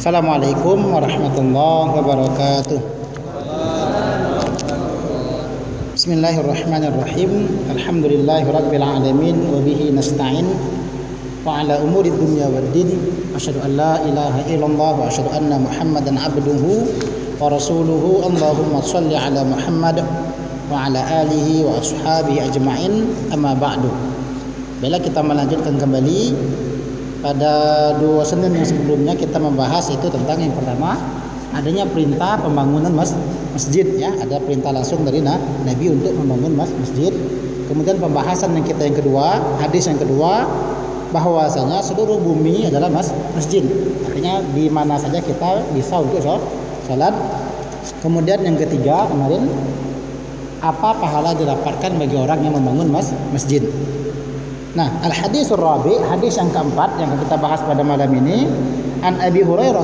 Assalamualaikum warahmatullahi wabarakatuh. Bismillahirrahmanirrahim. Alhamdulillahirabbil alamin wa bihi nasta'in wa ala umurid dunya waddin. Asyhadu an la ilaha illallah wa asyhadu anna Muhammadan abduhu wa rasuluhu. Allahumma shalli ala Muhammad wa ala alihi wa ashabihi ajma'in. Amma ba'du. Bila kita melanjutkan kembali pada dua Senin yang sebelumnya, kita membahas itu tentang yang pertama, adanya perintah pembangunan masjid, ya, ada perintah langsung dari Nabi untuk membangun masjid. Kemudian pembahasan yang kedua, hadis yang kedua, bahwasanya seluruh bumi adalah masjid. Artinya di mana saja kita bisa untuk salat. Kemudian yang ketiga kemarin, apa pahala didapatkan bagi orang yang membangun masjid. Nah, al-haditsur rabi', hadis yang keempat yang kita bahas pada malam ini, an Abi Hurairah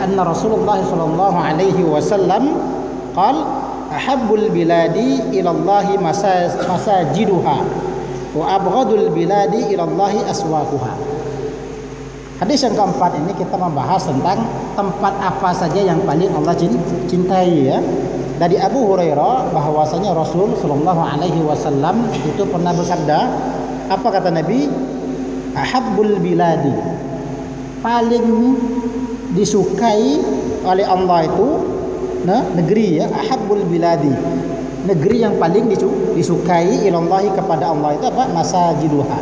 anna Rasulullah sallallahu alaihi wasallam qala ahabbul biladi ila Allah masajiduha wa abghadul biladi ila Allah aswaquha. Hadis yang keempat ini kita membahas tentang tempat apa saja yang paling Allah cintai, ya. Dari Abu Hurairah bahwasanya Rasul sallallahu alaihi wasallam itu pernah bersabda, apa kata Nabi? Ahabbul biladi, paling disukai oleh Allah itu negeri, ya. Ahabbul biladi, negeri yang paling disukai ilallahi kepada Allah itu apa? Masajiduha,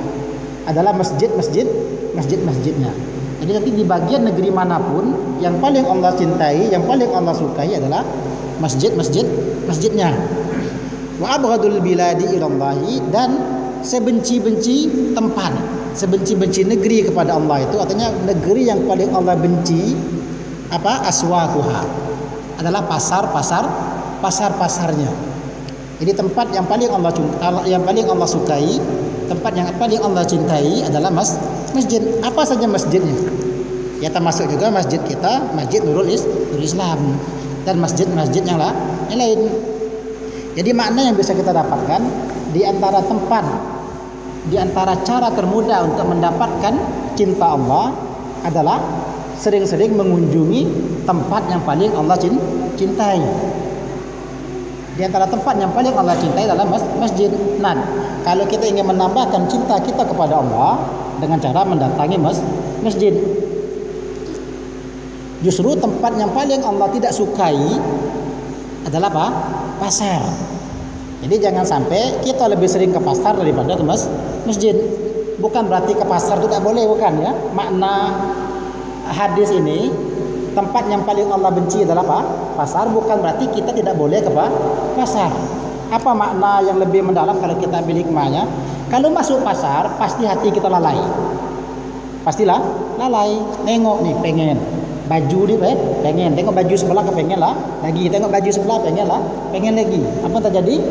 adalah masjid-masjidnya. Jadi nanti di bagian negeri manapun yang paling Allah cintai, yang paling Allah sukai adalah masjidnya. Wa abghadul biladi ilallahi, dan sebenci-benci tempat, sebenci-benci negeri kepada Allah itu, artinya negeri yang paling Allah benci apa? Aswaquha, adalah pasar-pasarnya. Jadi tempat yang paling Allah sukai, tempat yang paling Allah cintai adalah masjid. Apa saja masjidnya? Ya, termasuk juga masjid kita, Masjid Nurul Islam, dan masjid-masjid yang lain. Jadi makna yang bisa kita dapatkan di antara cara termudah untuk mendapatkan cinta Allah adalah sering-sering mengunjungi tempat yang paling Allah cintai. Di antara tempat yang paling Allah cintai adalah masjid. Nah, kalau kita ingin menambahkan cinta kita kepada Allah dengan cara mendatangi masjid. Justru tempat yang paling Allah tidak sukai adalah apa? Pasar. Jadi jangan sampai kita lebih sering ke pasar daripada ke masjid. Bukan berarti ke pasar itu tidak boleh, bukan, ya. Makna hadis ini, tempat yang paling Allah benci adalah apa? Pasar. Bukan berarti kita tidak boleh ke pasar. Apa makna yang lebih mendalam kalau kita ambil hikmahnya? Kalau masuk pasar, pasti hati kita lalai. Pastilah lalai. Nengok nih, pengen baju dia, pengen. Tengok baju sebelah, kepengen lah lagi. Tengok baju sebelah, pengen lagi. Apa terjadi?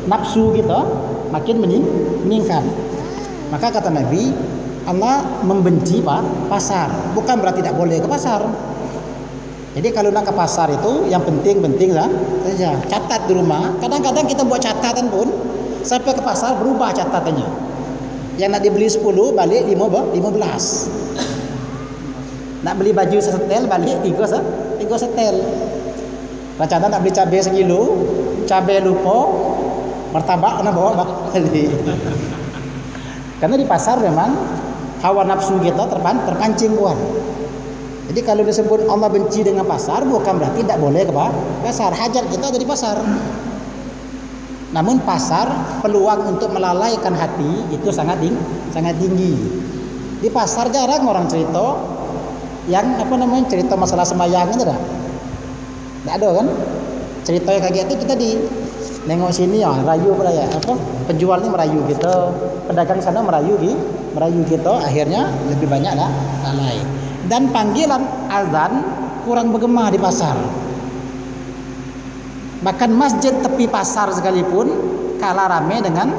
Nafsu kita makin meningkat. Maka kata Nabi, Allah membenci pasar. Bukan berarti tidak boleh ke pasar. Jadi kalau nak ke pasar itu yang penting lah saja. Catat di rumah. Kadang-kadang kita buat catatan pun sampai ke pasar berubah catatannya. Yang nak dibeli 10 balik 15. Nak beli baju sesetel balik 3 setel. Rencana nak beli cabai sekilo, cabai lupa, martabak kena bawa balik. Karena di pasar memang hawa nafsu kita terpancing kuat. Jadi kalau disebut Allah benci dengan pasar, bukan berarti tidak boleh ke pasar. Hajat kita ada di pasar. Namun pasar peluang untuk melalaikan hati itu sangat tinggi. Di pasar jarang orang cerita yang cerita masalah semayang itu tidak ada, kan? Cerita yang kayak gitu kita di nengok sini, ya, merayu ya, penjual ini merayu kita, pedagang sana merayu kita, akhirnya lebih banyak lalai. Dan panggilan azan kurang bergema di pasar. Bahkan masjid tepi pasar sekalipun kalah ramai dengan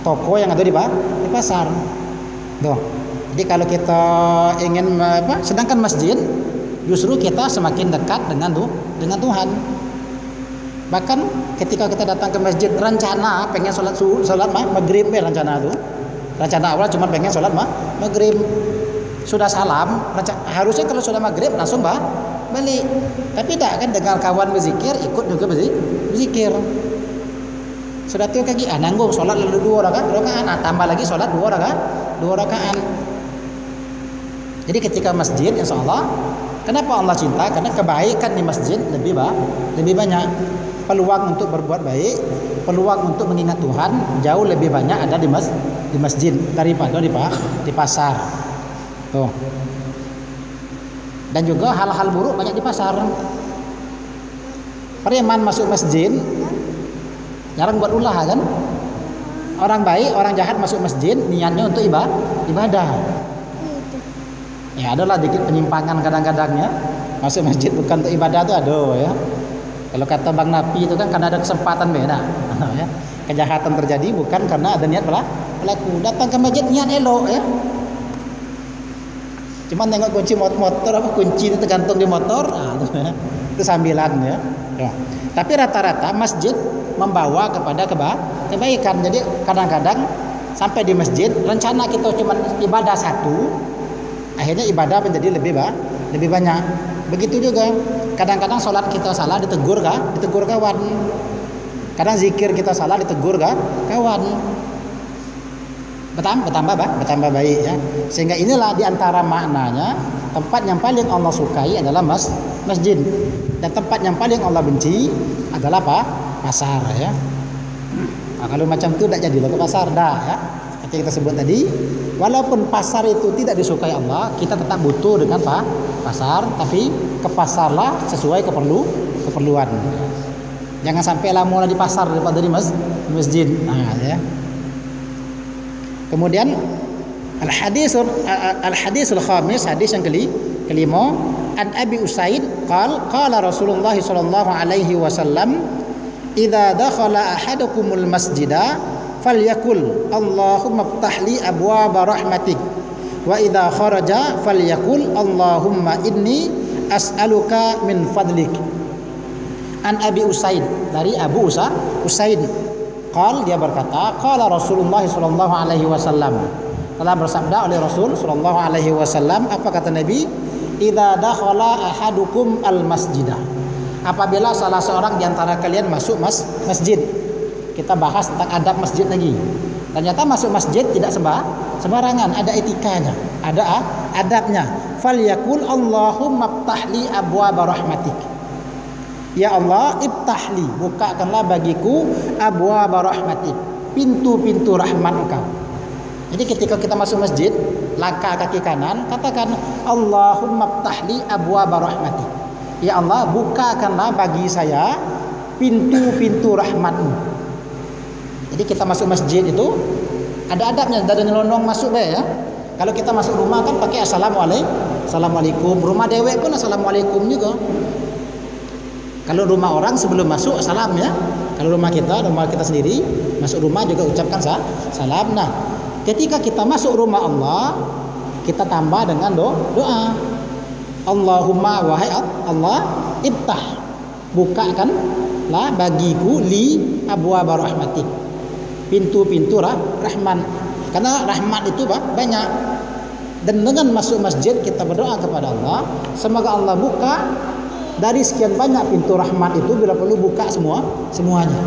toko yang ada di pasar. Tuh. Jadi kalau kita ingin sedangkan masjid justru kita semakin dekat dengan Tuhan. Bahkan ketika kita datang ke masjid, rencana pengen sholat maghrib, rencana awal cuma pengen sholat maghrib. sudah salam, harusnya kalau sudah maghrib langsung balik. Tapi tidak kan, dengar kawan berzikir, ikut juga berzikir. Sudah tuh kaki nanggung sholat lalu 2 rakaat, tambah lagi sholat 2 rakaat. Jadi ketika masjid, insya Allah, kenapa Allah cinta? Karena kebaikan di masjid lebih banyak. Peluang untuk berbuat baik, peluang untuk mengingat Tuhan jauh lebih banyak ada di masjid daripada di pasar. Tuh. Dan juga hal-hal buruk banyak di pasar. Preman masuk masjid jarang buat ulah kan? Orang baik, orang jahat masuk masjid niatnya untuk ibadah. Ya adalah dikit penyimpangan kadang-kadangnya. Masuk masjid bukan untuk ibadah tuh aduh ya. Kalau kata Bang Napi itu kan karena ada kesempatan beda. Ya. Kejahatan terjadi bukan karena ada niat pelaku. Datang ke masjid niat elok ya. Cuma nengok kunci motor kunci itu tergantung di motor, itu sambilan ya. Ya. Tapi rata-rata masjid membawa kepada kebaikan. Jadi kadang-kadang sampai di masjid rencana kita cuma ibadah satu, akhirnya ibadah menjadi lebih banyak. Begitu juga kadang-kadang sholat kita salah ditegur kawan. Kadang zikir kita salah ditegur kawan. Bertambah baik ya. Sehingga inilah diantara maknanya tempat yang paling Allah sukai adalah masjid, dan tempat yang paling Allah benci adalah pasar ya. Nah, kalau macam itu tidak jadilah ke pasar dah ya. Seperti kita sebut tadi, walaupun pasar itu tidak disukai Allah, kita tetap butuh dengan pasar, tapi ke pasarlah sesuai keperluan. Jangan sampai lama di pasar daripada di masjid. Nah, ya. Kemudian al-hadisul khamis, hadis yang kelima, an Abi Usaid qala Rasulullah sallallahu alaihi wasallam, idza dakhala ahadukumul masjida falyakul Allahumma iftah li abwaaba rahmatik, wa idza kharaja falyakul Allahumma inni as'aluka min fadlik. An Abi Usaid, dari Abu Usaid, dia berkata, qala Rasulullah sallallahu alaihi wasallam, telah bersabda oleh Rasul sallallahu alaihi wasallam, apa kata Nabi? Idza dakhala ahadukum al-masjidah, apabila salah seorang di antara kalian masuk masjid. Kita bahas tentang adab masjid lagi. Ternyata masuk masjid tidak sembarangan, ada etikanya, ada adabnya. Falyakul Allahumma iftahli abwaaba rahmatik. Ya Allah, iftahli, bukakanlah bagiku abwaaba rahmatik, pintu-pintu rahmat Engkau. Jadi ketika kita masuk masjid, langkah kaki kanan, katakan Allahumma iftahli abwaaba rahmatik. Ya Allah, bukakanlah bagi saya pintu-pintu rahmat-Mu. Jadi kita masuk masjid itu ada adabnya, dari nyelonong masuk ya. Kalau kita masuk rumah kan pakai assalamualaikum. Rumah dewek pun assalamualaikum juga. Kalau rumah orang sebelum masuk salam ya. Kalau rumah kita sendiri masuk rumah juga ucapkan salam. Nah, ketika kita masuk rumah Allah, kita tambah dengan doa. Allahumma, wahai Allah, iftah, bukakanlah bagiku li abwaaba rahmatik, pintu-pintu rahman. Karena rahmat itu banyak. Dan dengan masuk masjid kita berdoa kepada Allah, semoga Allah buka dari sekian banyak pintu rahmat itu, bila perlu buka semuanya.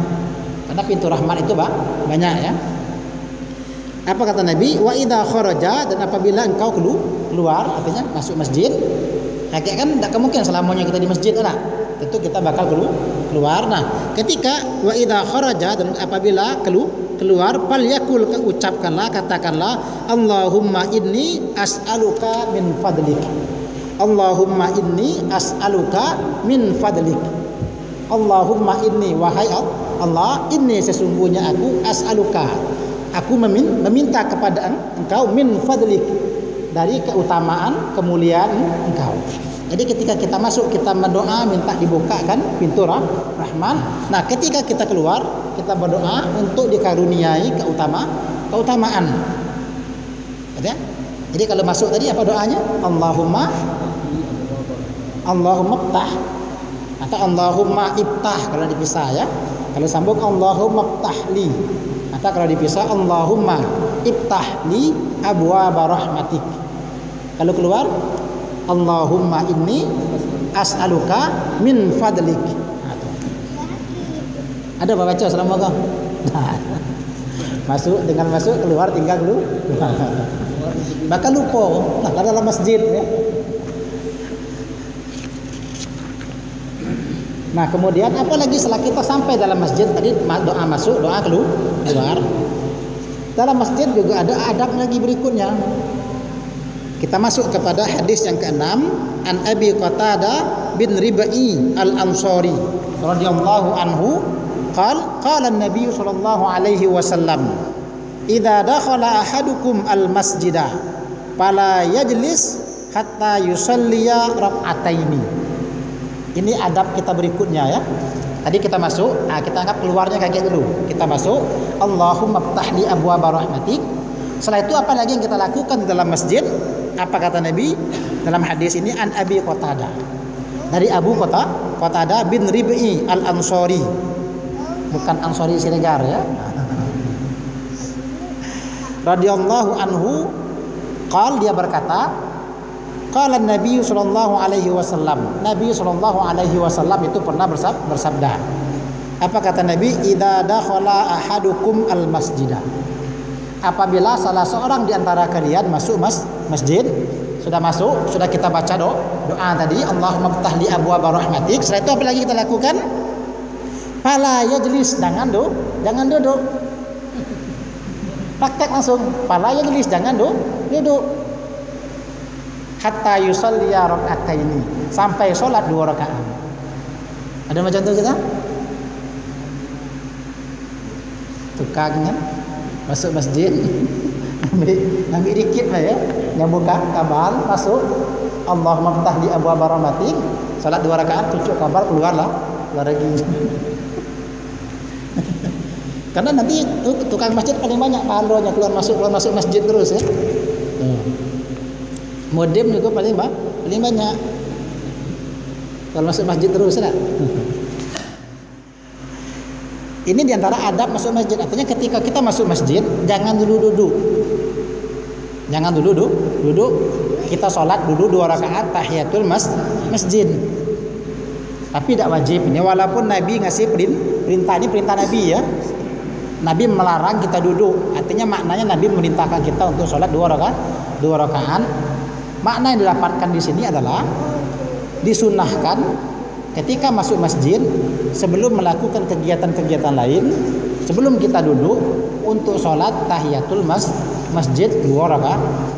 Karena pintu rahmat itu banyak ya. Apa kata Nabi? Wa idza kharaja, dan apabila engkau keluar, artinya masuk masjid. Kakek kan tidak kemungkinan selamanya kita di masjid lah. Tentu kita bakal keluar. Nah, ketika wa idza kharaja, dan apabila keluar, falyakul, ucapkanlah, katakanlah Allahumma inni as'aluka min fadlik. Allahumma inni as'aluka min fadlik. Allahumma inni, wahai Allah, inni sesungguhnya aku, as'aluka, aku meminta kepada Engkau, min fadlik, dari keutamaan kemuliaan Engkau. Jadi ketika kita masuk, kita berdoa minta dibukakan pintu rahman. Nah, ketika kita keluar, kita berdoa untuk dikaruniai keutamaan. Ya? Jadi kalau masuk tadi apa doanya? Allahumma iftah, atau Allahumma iftah kalau dipisah ya. Kalau sambung Allahumma iftahli, atau kalau dipisah Allahumma iftahli abwaaba rahmatik. Kalau keluar, Allahumma inni as'aluka min fadlik. Ada apa baca Assalamualaikum? Masuk, dengan masuk, keluar tinggal dulu. Maka lupa, nah, dalam masjid ya. Nah kemudian apalagi setelah kita sampai dalam masjid, tadi doa masuk, doa keluar. Dalam masjid juga ada adab lagi berikutnya. Kita masuk kepada hadis yang ke-6, an Abi Qatadah bin Rib'i al-Ansari radhiyallahu anhu qala an-nabiy sallallahu alaihi wasallam idza dakhala ahadukum al-masjida fala yajlis hatta yusalliya rak'ataini. Ini adab kita berikutnya ya. Tadi kita masuk, kita anggap keluarnya kayak dulu. Kita masuk, Allahumma ftah li abwaaba rahmatik. Setelah itu apa lagi yang kita lakukan di dalam masjid? Apa kata Nabi dalam hadis ini? An Abi Qatadah, dari Abu Qatadah bin Rib'i al-Ansari, bukan Ansari Siregar ya. Radhiyallahu anhu, dia berkata, qala Nabi sallallahu alaihi wasallam. Nabi sallallahu alaihi wasallam itu pernah bersabda. Apa kata Nabi? Idza dakhala ahadukum al-masjidah. Apabila salah seorang di antara kalian masuk masjid, sudah masuk, sudah kita baca doa tadi, Allahumma ftah li abwaaba rahmatik. Setelah itu apa lagi kita lakukan? Fala yajlis, jangan duduk. Praktek langsung. Fala yajlis, jangan duduk. Hatta yusalliya rak'ataini, sampai sholat 2 rakaat. Ada macam tu kita? Tukangnya masuk masjid, ambil dikit lah ya, yang buka kabal, masuk, Allahumma ftah li abwaaba rahmatik, sholat 2 rakaat, cucuk kabal, keluar lagi. Karena nanti tukang masjid paling banyak pahalanya, keluar masuk masjid terus ya. Modem juga paling banyak. Kalau masuk masjid terus lah. Ini diantara adab masuk masjid. Artinya ketika kita masuk masjid, jangan dulu duduk. Duduk. Kita sholat dulu 2 rakaat tahiyatul masjid. Tapi tidak wajib ini, walaupun Nabi ngasih perintah, ini perintah Nabi ya. Nabi melarang kita duduk. Artinya maknanya Nabi memerintahkan kita untuk sholat 2 rakaat. Makna yang didapatkan di sini adalah disunahkan ketika masuk masjid, sebelum melakukan kegiatan-kegiatan lain, sebelum kita duduk untuk sholat tahiyatul masjid 2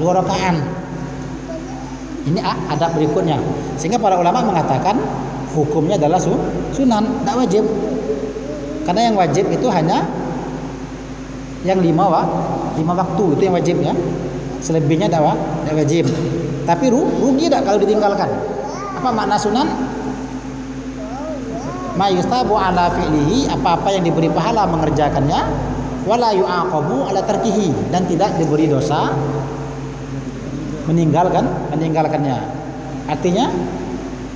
rakaat. Ini adab berikutnya. Sehingga para ulama mengatakan hukumnya adalah sunan, tidak wajib. Karena yang wajib itu hanya yang 5 waktu itu yang wajib ya. Selebihnya tidak wajib. Tapi rugi tidak kalau ditinggalkan. Apa makna sunan? Ma yustabu ala fi'lihi, apa-apa yang diberi pahala mengerjakannya, wala yu'aqabu ala tarkihi, dan tidak diberi dosa meninggalkannya. Artinya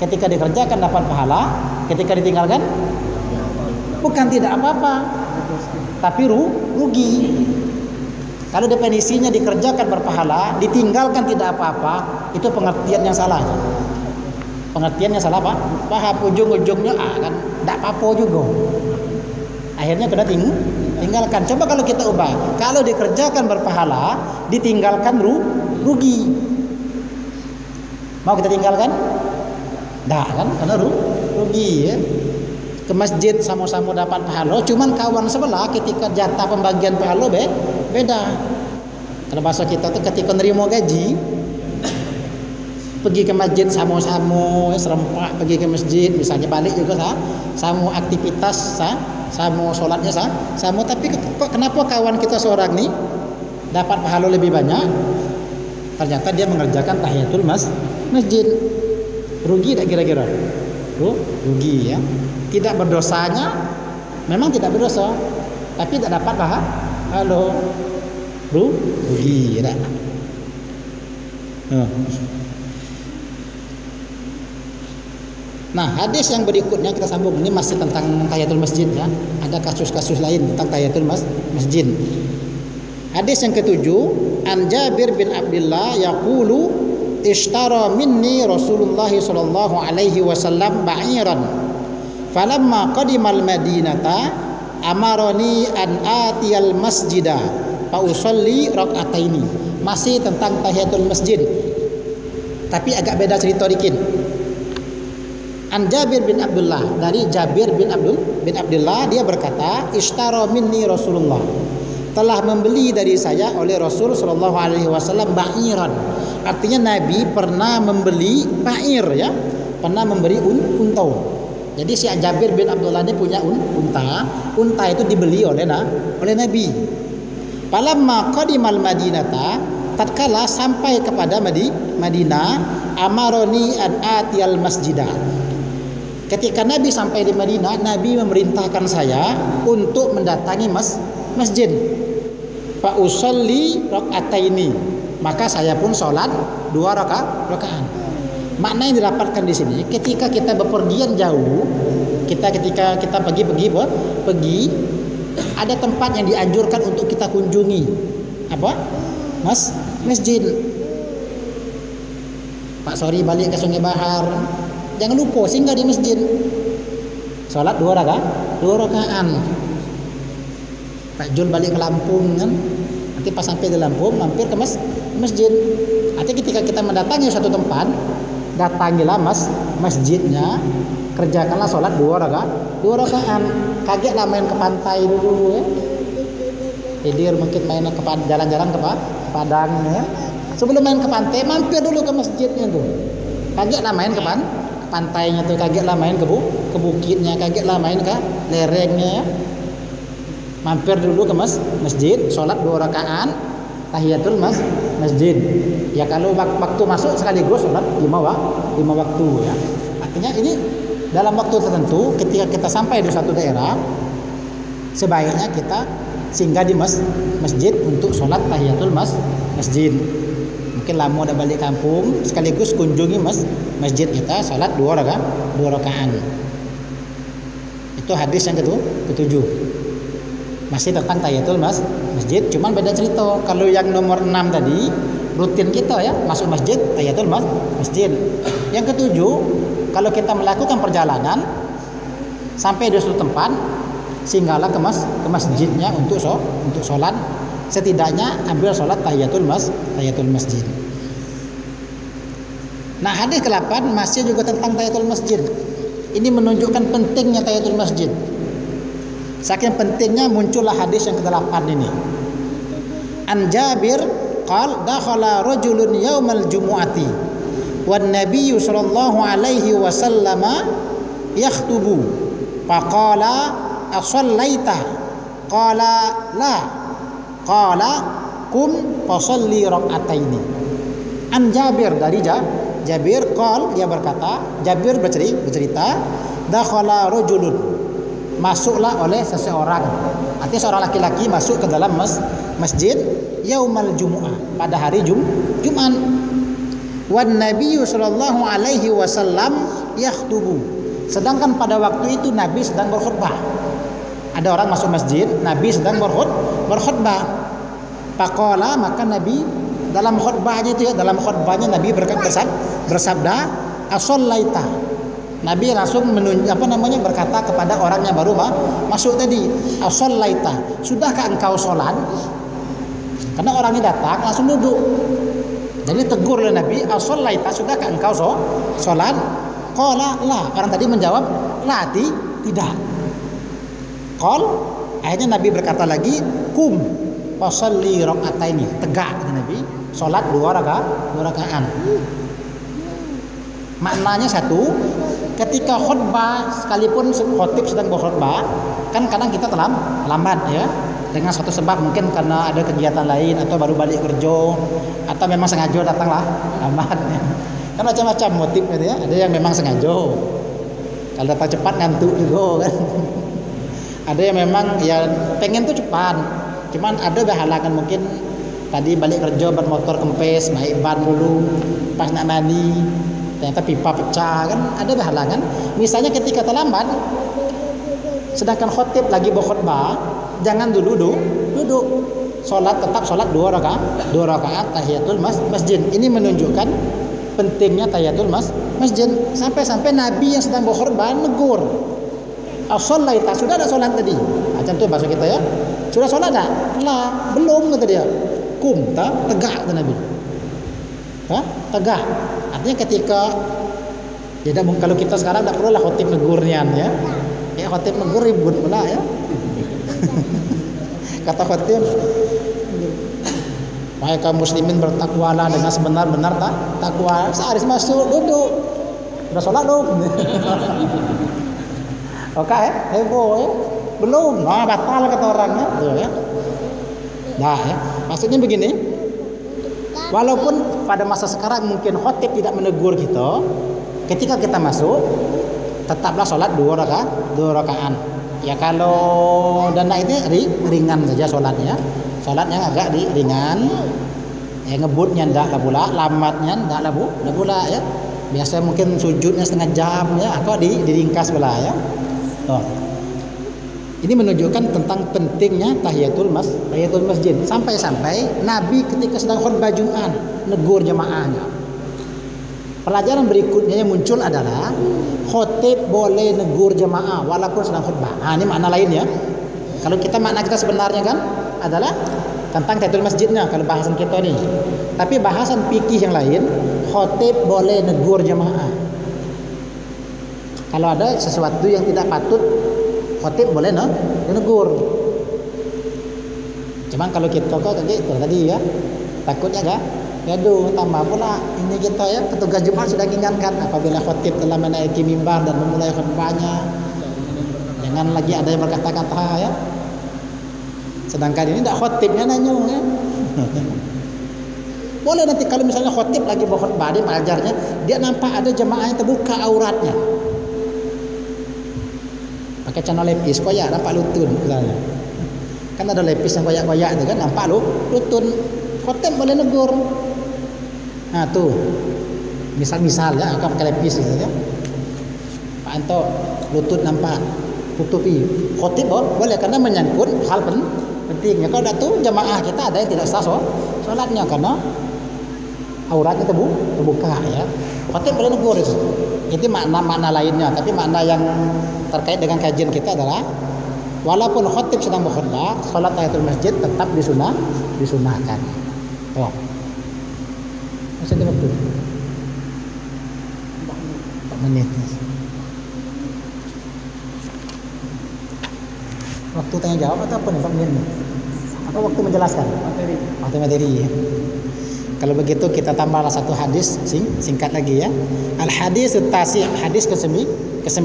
ketika dikerjakan dapat pahala, ketika ditinggalkan bukan tidak apa-apa, tapi rugi. Kalau definisinya dikerjakan berpahala, ditinggalkan tidak apa-apa, itu pengertian yang salah. Pengertiannya salah Pak. Paham ujung-ujungnya kan tidak apa-apa juga. Akhirnya kena tinggalkan. Coba kalau kita ubah, kalau dikerjakan berpahala, ditinggalkan rugi. Mau kita tinggalkan? Dah kan, karena rugi ya. Ke masjid sama-sama dapat pahala, cuman kawan sebelah ketika jatah pembagian pahala beda. Kalau bahasa kita tuh ketika nerima gaji, pergi ke masjid sama-sama, serempak pergi ke masjid, misalnya balik juga sama aktivitas sama sholatnya sama, tapi kenapa kawan kita seorang nih dapat pahala lebih banyak? Ternyata dia mengerjakan tahiyatul masjid. Rugi tak kira-kira? Rugi ya. Tidak berdosanya, memang tidak berdosa, tapi tidak dapat pahala. Rugi ya. Nah, hadis yang berikutnya kita sambung, ini masih tentang tahiyatul masjid ya. Ada kasus-kasus lain tentang tahiyatul masjid. Hadis yang ketujuh, an Jabir bin Abdullah yaqulu ishtara minni Rasulullah sallallahu alaihi wasallam ba'iran falamma qadimal madinata amaroni an atiyal masjida fa usolli rakaataini. Masih tentang tahiyatul masjid, tapi agak beda cerita dikit. An Jabir bin Abdullah, dari Jabir bin Abdullah, dia berkata, ishtara minni Rasulullah, telah membeli dari saya oleh Rasul sallallahu alaihi wasallam ba'iran. Artinya Nabi pernah membeli ba'ir, ya, pernah memberi unta. Jadi si Jabir bin Abdullah ini punya unta itu dibeli oleh Nabi. Falamma qadimal madinata, tatkala sampai kepada Madinah, amaroni an atiyal masjidah. Ketika Nabi sampai di Madinah, Nabi memerintahkan saya untuk mendatangi masjid. Fa usolli rakaataini, maka saya pun sholat 2 rakaat. Makna yang didapatkan di sini, ketika kita bepergian jauh, ketika kita pergi, ada tempat yang dianjurkan untuk kita kunjungi. Apa? Masjid. Pak Sori balik ke Sungai Bahar, jangan lupa singgah di masjid. Sholat 2 rakaat. Pak Jul balik ke Lampung kan, nanti pas sampai di Lampung mampir ke masjid. Artinya ketika kita mendatangi suatu tempat, datangilah masjidnya, kerjakanlah sholat 2 rakaat. Kagetlah main ke pantai dulu, ya. Tidur mungkin main ke jalan-jalan ke Padang, ya. Sebelum main ke pantai, mampir dulu ke masjidnya tuh. Kagetlah main ke pantainya tuh, kagetlah main ke bukitnya, kagetlah main ke lerengnya, ya. Mampir dulu ke masjid, sholat 2 rakaat, tahiyatul masjid. Ya kalau waktu masuk sekaligus sholat 5 waktu, ya. Artinya ini dalam waktu tertentu, ketika kita sampai di suatu daerah, sebaiknya kita singgah di masjid untuk sholat tahiyatul masjid. Mungkin lama udah balik kampung, sekaligus kunjungi masjid kita, sholat 2 rakaat. Itu hadis yang ketujuh. Masih tentang tahiyatul masjid, cuman beda cerita. Kalau yang nomor 6 tadi rutin kita, ya, masuk masjid, tahiyatul masjid. Yang ketujuh, kalau kita melakukan perjalanan sampai di suatu tempat, singgahlah ke masjidnya untuk sholat. Setidaknya ambil sholat tahiyatul masjid. Nah, hadis ke-8 masih juga tentang tahiyatul masjid. Ini menunjukkan pentingnya tahiyatul masjid. Saking pentingnya muncullah hadis yang ke-8 ini. An Jabir qala dakhala rajulun yaumal jumu'ati wan nabiyyu sallallahu alaihi wasallama yakhutubu faqala asallaita qala la qala kum fasalli rak'ataini. An Jabir, dari Jabir qala, dia berkata, Jabir bercerita, dakhala rajulun, masuklah oleh seseorang, artinya seorang laki-laki masuk ke dalam masjid yaumal jumu'ah, pada hari Jumat. Wan nabiyyu sallallahu alaihi wasallam yakhutubu, sedangkan pada waktu itu Nabi sedang berkhutbah. Ada orang masuk masjid, Nabi sedang berkhutbah. Faqala, maka Nabi dalam khutbahnya itu, ya, dalam khutbahnya Nabi bersabda asallaita. Nabi langsung berkata kepada orang yang baru masuk tadi, asallaita, sudahkah engkau sholat? Karena orangnya datang langsung duduk. Jadi tegur oleh Nabi, asallaita, sudahkah engkau sholat? Qala la, orang tadi menjawab la, tidak. Qal, akhirnya Nabi berkata lagi, kum fasalli rak'ataini, tegak Nabi, sholat 2 rakaat. Maknanya satu, ketika khutbah, sekalipun khotib sedang berkhutbah, kan kadang kita lambat, ya, dengan suatu sebab, mungkin karena ada kegiatan lain atau baru balik kerja atau memang sengaja datanglah lambat, ya. Kan macam-macam motif gitu, ya. Ada yang memang sengaja, kalau datang cepat ngantuk juga kan. Ada yang memang ya pengen tuh cepat, cuman ada halangan, mungkin tadi balik kerja bermotor kempes, naik ban dulu, pas nak mandi ternyata pipa pecah, kan ada halangan. Misalnya ketika terlambat, sedangkan khotib lagi berkhutbah, jangan duduk, tetap sholat 2 rakaat tahiyatul masjid. Ini menunjukkan pentingnya tahiyatul masjid. Sampai-sampai Nabi yang sedang berkhutbah negur. As-sholaita, sudah ada sholat tadi? Macam tu bahasa kita ya. Sudah sholat tak? Lah, belum kata dia. Kum, tegak kata Nabi. Tegak. Artinya ketika ya, kalau kita sekarang tak perlulah khotib negurnya ya. Ya khotib negur ribut pula ya. Kata khotib, wahai kaum muslimin, bertakwalah dengan sebenar-benar takwa. Seharus masuk duduk. Sudah sholat belum? Oke, heboh ya. Belum. Batal kata orangnya. Ya. Nah, ya. Maksudnya begini. Walaupun pada masa sekarang mungkin khotib tidak menegur kita, ketika kita masuk tetaplah sholat 2 rakaat. Ya kalau dana ini ringan saja sholatnya agak ringan. Ya ngebutnya ndak lah pula, lambatnya ndak lah pula ya. Biasa mungkin sujudnya setengah jam ya, atau diringkas pula ya. Ini menunjukkan tentang pentingnya tahiyatul masjid. Sampai-sampai Nabi ketika sedang khutbah Jumat negur jemaahnya. Pelajaran berikutnya yang muncul adalah khotib boleh negur jemaah walaupun sedang khutbah. Ini makna lainnya. Kalau makna kita sebenarnya kan adalah tentang tahiyatul masjidnya kalau bahasan kita ini. Tapi bahasan fikih yang lain, khotib boleh negur jemaah. Kalau ada sesuatu yang tidak patut, khotib boleh negur. Cuman kalau kita kok tadi ya, takutnya kan? Yaduh, tambah pula ini kita ya, petugas Jumat sudah mengingatkan apabila khotib telah menaiki mimbar dan memulai khutbahnya, jangan lagi ada yang berkata-kata ya. Sedangkan ini tidak khotibnya nanya ya. Boleh nanti kalau misalnya khotib lagi berkhutbah, dia mengajarnya, dia nampak ada jemaah yang terbuka auratnya. Pakai celana lepis koyak nampak lutun misalnya. Kan ada lepis yang koyak-koyak itu kan nampak lutun. Khotib boleh negur. Nah tuh. Misal ya akan pakai lepis gitu ya. Pak Anto lutut nampak tutupi. Khotib boleh karena menyangkut hal pentingnya. Kalau dah tu jemaah kita ada yang tidak sah solatnya karena auratnya terbuka ya. Khotib boleh negur itu. Itu makna lainnya, tapi makna yang terkait dengan kajian kita adalah walaupun khotib sedang berkhutbah, salat tahiyatul masjid tetap disunahkan. Masih ada waktu 4 menit. Waktu tanya jawab atau apa nih 4 menit? Apa waktu menjelaskan? Materi. Kalau begitu kita tambahlah satu hadis singkat lagi ya. Al hadis at-tasi', hadis ke-9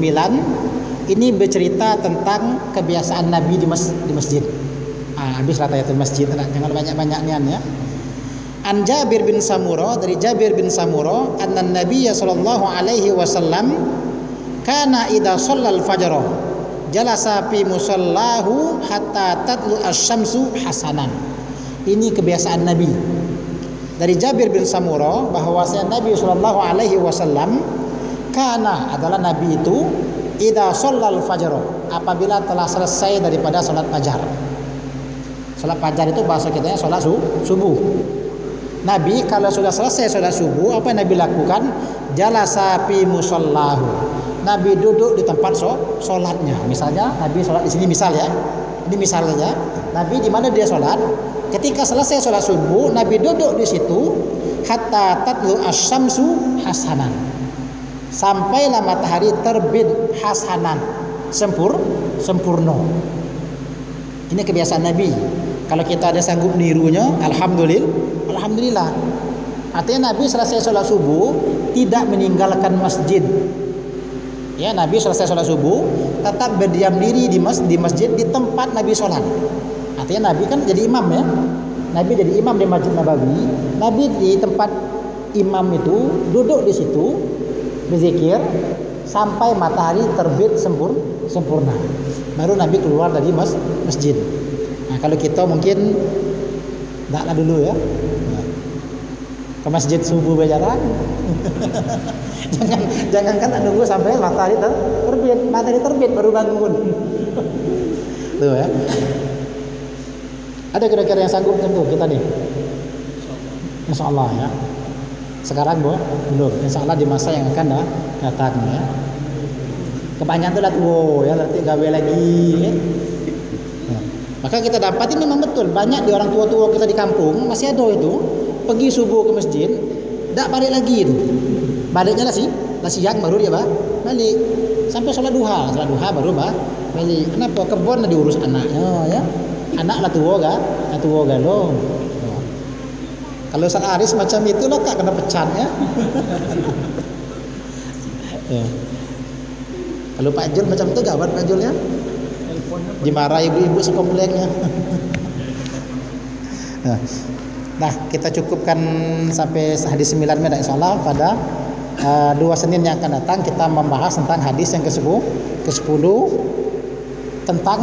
ini bercerita tentang kebiasaan Nabi di masjid. Habis tahiyatul masjid, jangan banyak-banyak nian ya. An Jabir bin Samura, dari Jabir bin Samura, anna Nabiy sallallahu alaihi wasallam kana idza shallal fajr jalasa fi musallahu hatta tatlu asy-syamsu hasanan. Ini kebiasaan Nabi. Dari Jabir bin Samura bahwasanya Nabi sallallahu alaihi wasallam kana adalah Nabi itu idza shallal fajr, apabila telah selesai daripada salat fajar. Salat fajar itu bahasa kitanya salat subuh. Nabi kalau sudah selesai salat subuh, apa yang Nabi lakukan? Jalasa fi musallahu. Nabi duduk di tempat salatnya. Misalnya Nabi salat di sini misal ya. Ini misal saja. Nabi di mana dia salat? Ketika selesai salat subuh, Nabi duduk di situ hatta tatlu asy-syamsu hasanan. Sampailah matahari terbit hasanan, sempurna. Ini kebiasaan Nabi. Kalau kita ada sanggup nirunya, alhamdulillah. Artinya Nabi selesai sholat subuh tidak meninggalkan masjid. Ya, Nabi selesai sholat subuh tetap berdiam diri di masjid di tempat Nabi sholat. Artinya Nabi kan jadi imam ya. Nabi jadi imam di Masjid Nabawi. Nabi di tempat imam itu duduk di situ berzikir sampai matahari terbit sempurna. Baru Nabi keluar dari masjid. Nah, kalau kita mungkin taklah dulu ya. Ke masjid subuh berjalan. Jangankan nunggu sampai matahari terbit baru bangun. Tuh ya. Ada kira-kira yang sanggup tentu kita nih. Insyaallah ya. Sekarang belum. Insya Allah di masa yang akan datang ya. Kebanyakan tuh tua ya, nanti gawe lagi. Ya. Nah, maka kita dapat ini memang betul banyak di orang tua-tua kita di kampung masih ada itu pergi subuh ke masjid, tidak balik lagi itu. Baliknya lah siang baru dia balik sampai sholat duha baru balik. Kenapa? Kebun lah diurus anaknya ya. Anak lah tua lo. Kalau Ustaz Aris macam itu loh kak kena pecat ya. Ya. Kalau Pak Jul macam itu gawat Pak Jul ya. Dimarahi ibu-ibu sekompleknya. Nah, kita cukupkan sampai hadis 9 insya Allah pada 2 Senin yang akan datang kita membahas tentang hadis yang ke-10 tentang